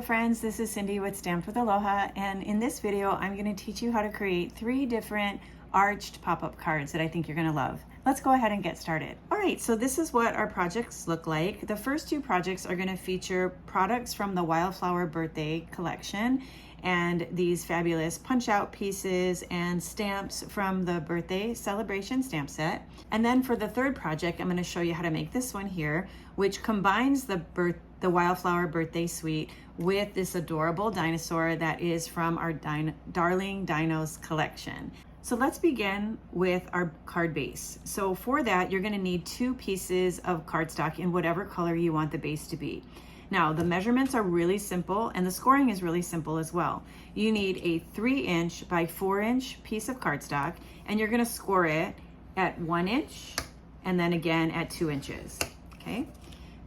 friends, this is Cindy with Stamped with Aloha, and in this video I'm going to teach you how to create 3 different arched pop-up cards that I think you're going to love. Let's go ahead and get started. Alright, so this is what our projects look like. The first 2 projects are going to feature products from the Wildflower birthday collection and these fabulous punch-out pieces and stamps from the birthday celebration stamp set. And then for the 3rd project, I'm going to show you how to make this one here, which combines the Wildflower birthday suite with this adorable dinosaur that is from our Darling Dinos collection. So let's begin with our card base. So for that, you're going to need 2 pieces of cardstock in whatever color you want the base to be. Now, the measurements are really simple and the scoring is really simple as well. You need a 3-inch by 4-inch piece of cardstock, and you're going to score it at 1 inch and then again at 2 inches. Okay?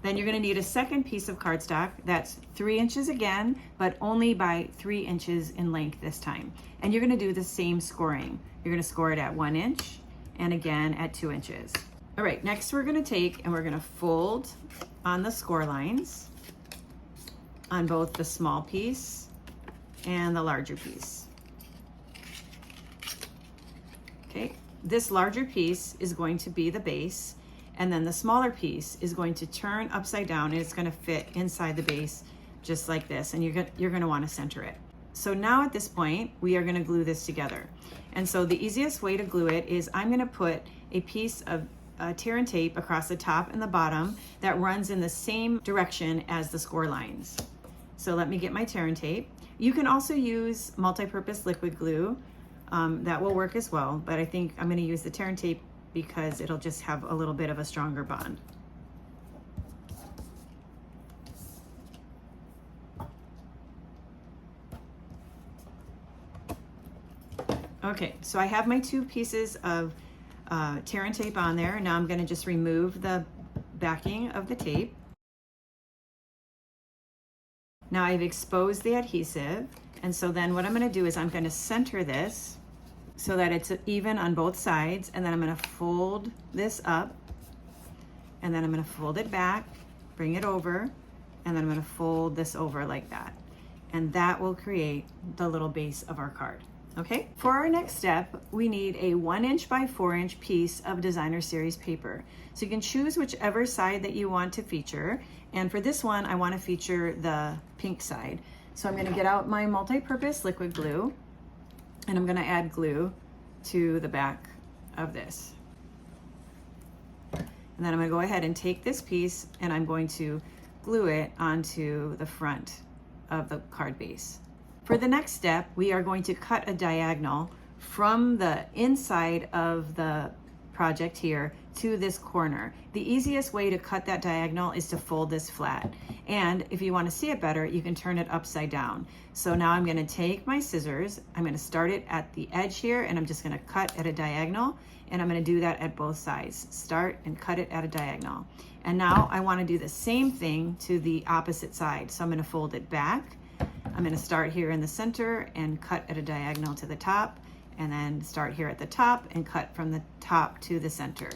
Then you're going to need a second piece of cardstock that's 3 inches again, but only by 3 inches in length this time. And you're going to do the same scoring. You're going to score it at 1 inch and again at 2 inches. All right, next we're going to take and we're going to fold on the score lines on both the small piece and the larger piece. Okay, this larger piece is going to be the base, and then the smaller piece is going to turn upside down and it's going to fit inside the base just like this, and you're going to want to center it. So now at this point we are going to glue this together, and so the easiest way to glue it is I'm going to put a piece of tear and tape across the top and the bottom that runs in the same direction as the score lines. So let me get my tear and tape. You can also use multi-purpose liquid glue. That will work as well, but I think I'm going to use the tear and tape because it'll just have a little bit of a stronger bond. Okay, so I have my 2 pieces of tear and tape on there. Now I'm going to just remove the backing of the tape. Now I've exposed the adhesive, and so then what I'm going to do is I'm going to center this so that it's even on both sides, and then I'm going to fold this up, and then I'm going to fold it back, bring it over, and then I'm going to fold this over like that. And that will create the little base of our card. Okay, for our next step, we need a 1-inch by 4-inch piece of designer series paper. So you can choose whichever side that you want to feature. And for this one, I want to feature the pink side. So I'm going to get out my multi-purpose liquid glue, and I'm going to add glue to the back of this. And then I'm going to go ahead and take this piece and I'm going to glue it onto the front of the card base. For the next step, we are going to cut a diagonal from the inside of the project here to this corner. The easiest way to cut that diagonal is to fold this flat. And if you want to see it better, you can turn it upside down. So now I'm going to take my scissors, I'm going to start it at the edge here, and I'm just going to cut at a diagonal, and I'm going to do that at both sides. Start and cut it at a diagonal. And now I want to do the same thing to the opposite side. So I'm going to fold it back. I'm going to start here in the center and cut at a diagonal to the top, and then start here at the top and cut from the top to the center.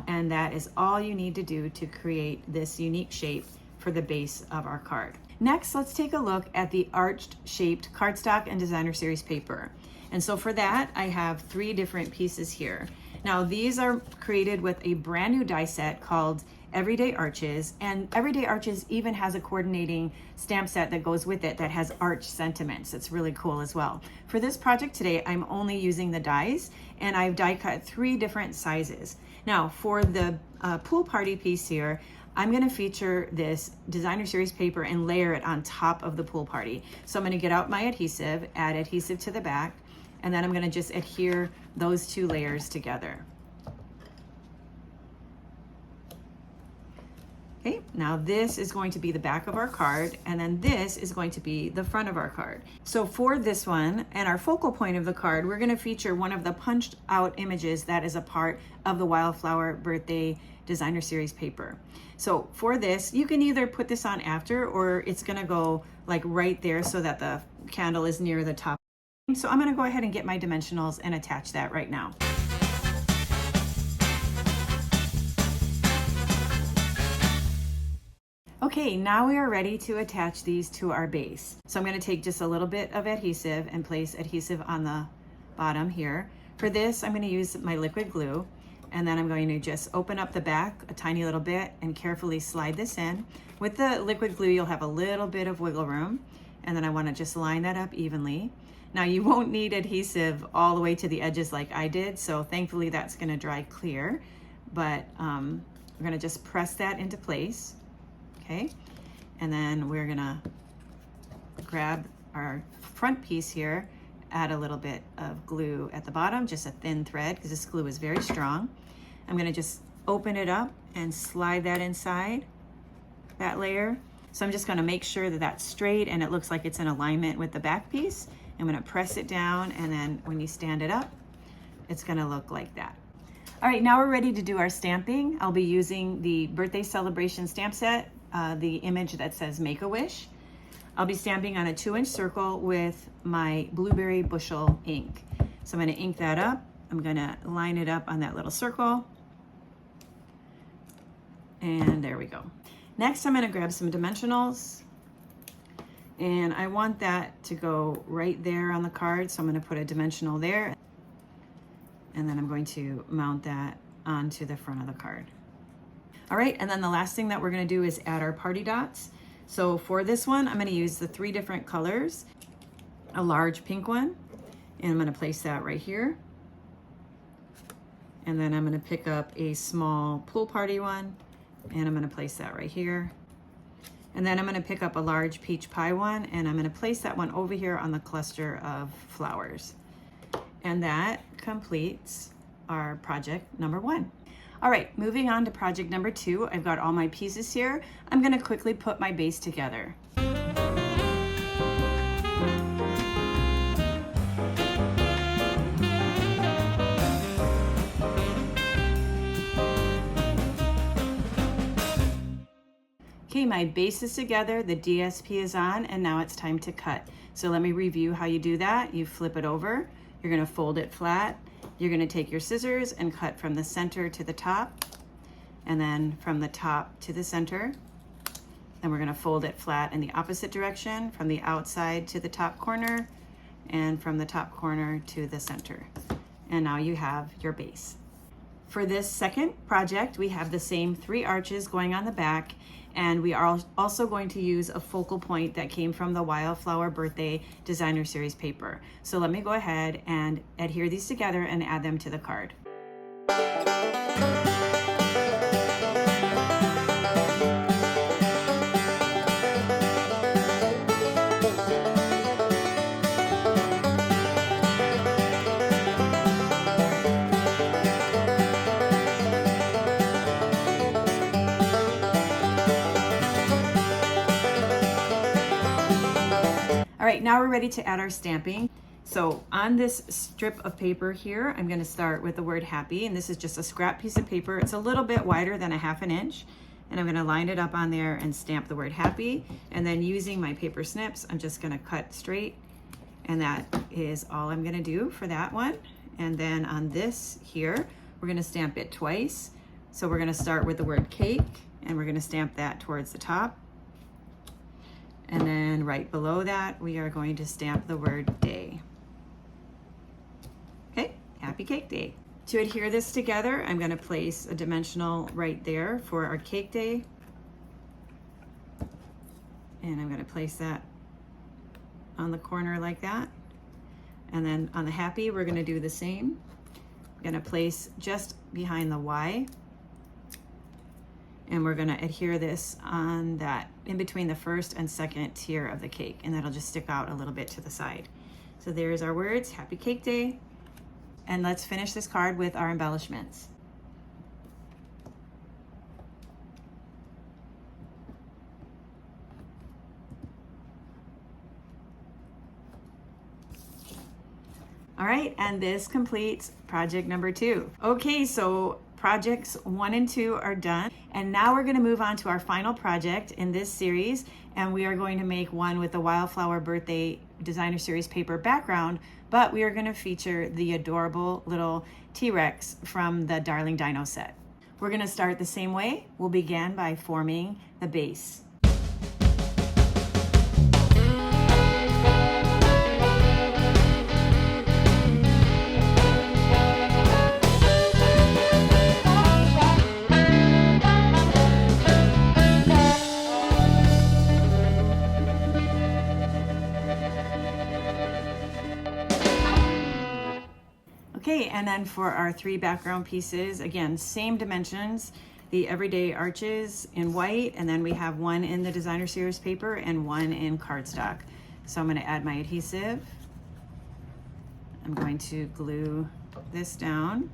And that is all you need to do to create this unique shape for the base of our card. Next, let's take a look at the arched shaped cardstock and designer series paper. And so for that, I have 3 different pieces here. Now these are created with a brand new die set called Everyday Arches, and Everyday Arches even has a coordinating stamp set that goes with it that has arch sentiments. It's really cool as well. For this project today, I'm only using the dies, and I've die cut 3 different sizes. Now for the pool party piece here, I'm going to feature this designer series paper and layer it on top of the pool party. So I'm going to get out my adhesive, add adhesive to the back, and then I'm going to just adhere those 2 layers together. Okay, now this is going to be the back of our card, and then this is going to be the front of our card. So for this one, and our focal point of the card, we're going to feature one of the punched out images that is a part of the Wildflower birthday designer series paper. So for this, you can either put this on after, or it's going to go like right there so that the candle is near the top. So I'm going to go ahead and get my dimensionals and attach that right now. Okay, now we are ready to attach these to our base. So I'm going to take just a little bit of adhesive and place adhesive on the bottom here. For this, I'm going to use my liquid glue, and then I'm going to just open up the back a tiny little bit and carefully slide this in. With the liquid glue, you'll have a little bit of wiggle room, and then I want to just line that up evenly. Now you won't need adhesive all the way to the edges like I did, so thankfully that's going to dry clear, but we're going to just press that into place. Okay, and then we're gonna grab our front piece here, add a little bit of glue at the bottom, just a thin thread, because this glue is very strong. I'm gonna just open it up and slide that inside that layer. So I'm just gonna make sure that that's straight and it looks like it's in alignment with the back piece. I'm gonna press it down, and then when you stand it up, it's gonna look like that. All right, now we're ready to do our stamping. I'll be using the birthday celebration stamp set, the image that says Make-A-Wish. I'll be stamping on a 2-inch circle with my blueberry bushel ink. So I'm going to ink that up. I'm going to line it up on that little circle. And there we go. Next, I'm going to grab some dimensionals. And I want that to go right there on the card. So I'm going to put a dimensional there. And then I'm going to mount that onto the front of the card. All right, and then the last thing that we're gonna do is add our party dots. So for this one, I'm gonna use the 3 different colors, a large pink one, and I'm gonna place that right here. And then I'm gonna pick up a small pool party one, and I'm gonna place that right here. And then I'm gonna pick up a large peach pie one, and I'm gonna place that one over here on the cluster of flowers. And that completes our project number 1. All right, moving on to project number 2. I've got all my pieces here. I'm gonna quickly put my base together. Okay, my base is together, the DSP is on, and now it's time to cut. So let me review how you do that. You flip it over, you're gonna fold it flat, you're gonna take your scissors and cut from the center to the top, and then from the top to the center. Then we're gonna fold it flat in the opposite direction, from the outside to the top corner, and from the top corner to the center. And now you have your base. For this second project, we have the same 3 arches going on the back, and we are also going to use a focal point that came from the Wildflower Birthday Designer Series paper. So let me go ahead and adhere these together and add them to the card. All right, now we're ready to add our stamping. So on this strip of paper here, I'm gonna start with the word happy, and this is just a scrap piece of paper. It's a little bit wider than a 1/2 inch, and I'm gonna line it up on there and stamp the word happy. And then using my paper snips, I'm just gonna cut straight, and that is all I'm gonna do for that one. And then on this here, we're gonna stamp it twice. So we're gonna start with the word cake, and we're gonna stamp that towards the top. And then right below that, we are going to stamp the word day. Okay, happy cake day. To adhere this together, I'm gonna place a dimensional right there for our cake day. And I'm gonna place that on the corner like that. And then on the happy, we're gonna do the same. I'm gonna place just behind the Y. And we're gonna adhere this on that, in between the first and second tier of the cake, and that'll just stick out a little bit to the side. So there's our words, happy cake day. And let's finish this card with our embellishments. All right, and this completes project number 2. Okay, so projects 1 and 2 are done. And now we're gonna move on to our final project in this series, and we are going to make one with the Wildflower Birthday Designer Series paper background, but we are gonna feature the adorable little T-Rex from the Darling Dino set. We're gonna start the same way. We'll begin by forming the base. Okay, and then for our 3 background pieces, again, same dimensions, the everyday arches in white, and then we have one in the designer series paper and one in cardstock. So I'm going to add my adhesive. I'm going to glue this down.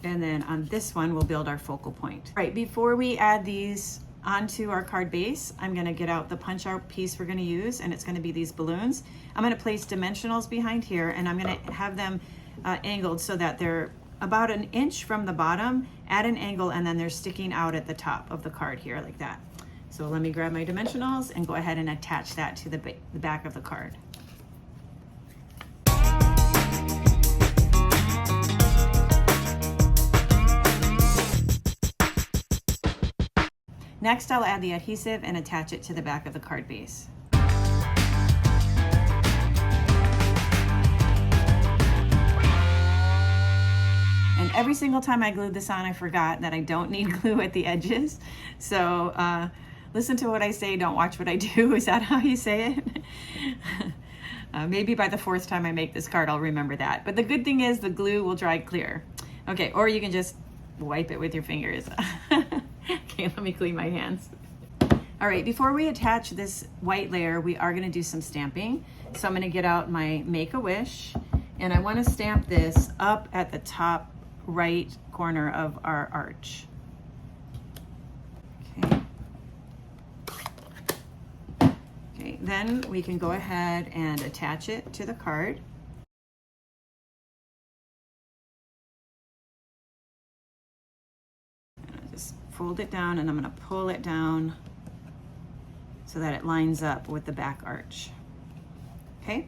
And then on this one, we'll build our focal point. All right, before we add these onto our card base, I'm gonna get out the punch out piece we're gonna use, and it's gonna be these balloons. I'm gonna place dimensionals behind here, and I'm gonna have them angled so that they're about 1 inch from the bottom at an angle, and then they're sticking out at the top of the card here like that. So let me grab my dimensionals and go ahead and attach that to the back of the card. Next, I'll add the adhesive and attach it to the back of the card base. And every single time I glued this on, I forgot that I don't need glue at the edges. So listen to what I say, don't watch what I do. Is that how you say it? Maybe by the 4th time I make this card, I'll remember that. But the good thing is the glue will dry clear. Okay, or you can just wipe it with your fingers. Okay, let me clean my hands. All right, before we attach this white layer, we are gonna do some stamping. So I'm gonna get out my Make-A-Wish, and I wanna stamp this up at the top right corner of our arch. Okay. Okay, then we can go ahead and attach it to the card. Just fold it down, and I'm going to pull it down so that it lines up with the back arch. Okay?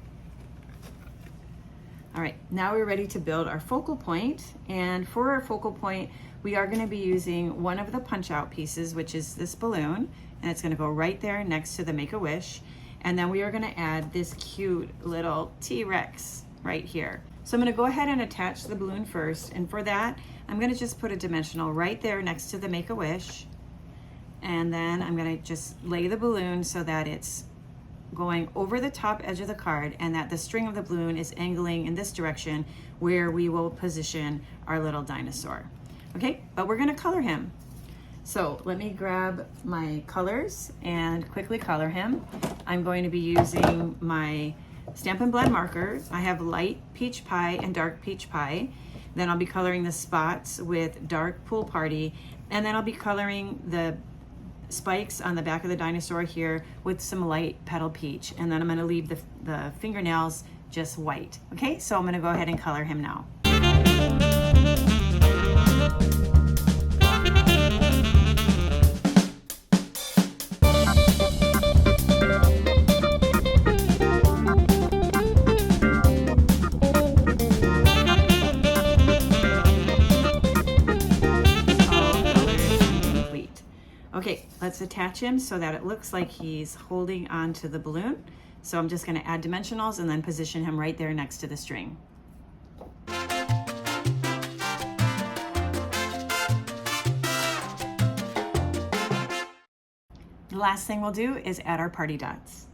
All right, now we're ready to build our focal point. And for our focal point, we are going to be using one of the punch out pieces, which is this balloon, and it's going to go right there next to the Make-A-Wish. And then we are going to add this cute little T-Rex right here. So I'm going to go ahead and attach the balloon first, and for that I'm going to just put a dimensional right there next to the Make-A-Wish, and then I'm going to just lay the balloon so that it's going over the top edge of the card and that the string of the balloon is angling in this direction where we will position our little dinosaur. Okay, but we're going to color him. So let me grab my colors and quickly color him. I'm going to be using my Stampin' Blend markers. I have light peach pie and dark peach pie. Then I'll be coloring the spots with dark Pool Party, and then I'll be coloring the spikes on the back of the dinosaur here with some light Petal Peach, and then I'm going to leave the fingernails just white. Okay, so I'm going to go ahead and color him now. Okay, let's attach him so that it looks like he's holding onto the balloon. So I'm just going to add dimensionals and then position him right there next to the string. The last thing we'll do is add our party dots.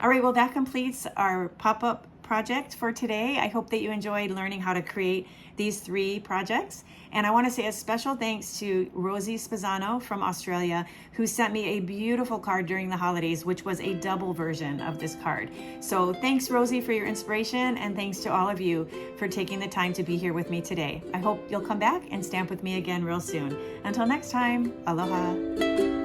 All right, well, that completes our pop-up project for today. I hope that you enjoyed learning how to create these 3 projects. And I want to say a special thanks to Rosie Spezzano from Australia, who sent me a beautiful card during the holidays, which was a double version of this card. So thanks, Rosie, for your inspiration, and thanks to all of you for taking the time to be here with me today. I hope you'll come back and stamp with me again real soon. Until next time, aloha.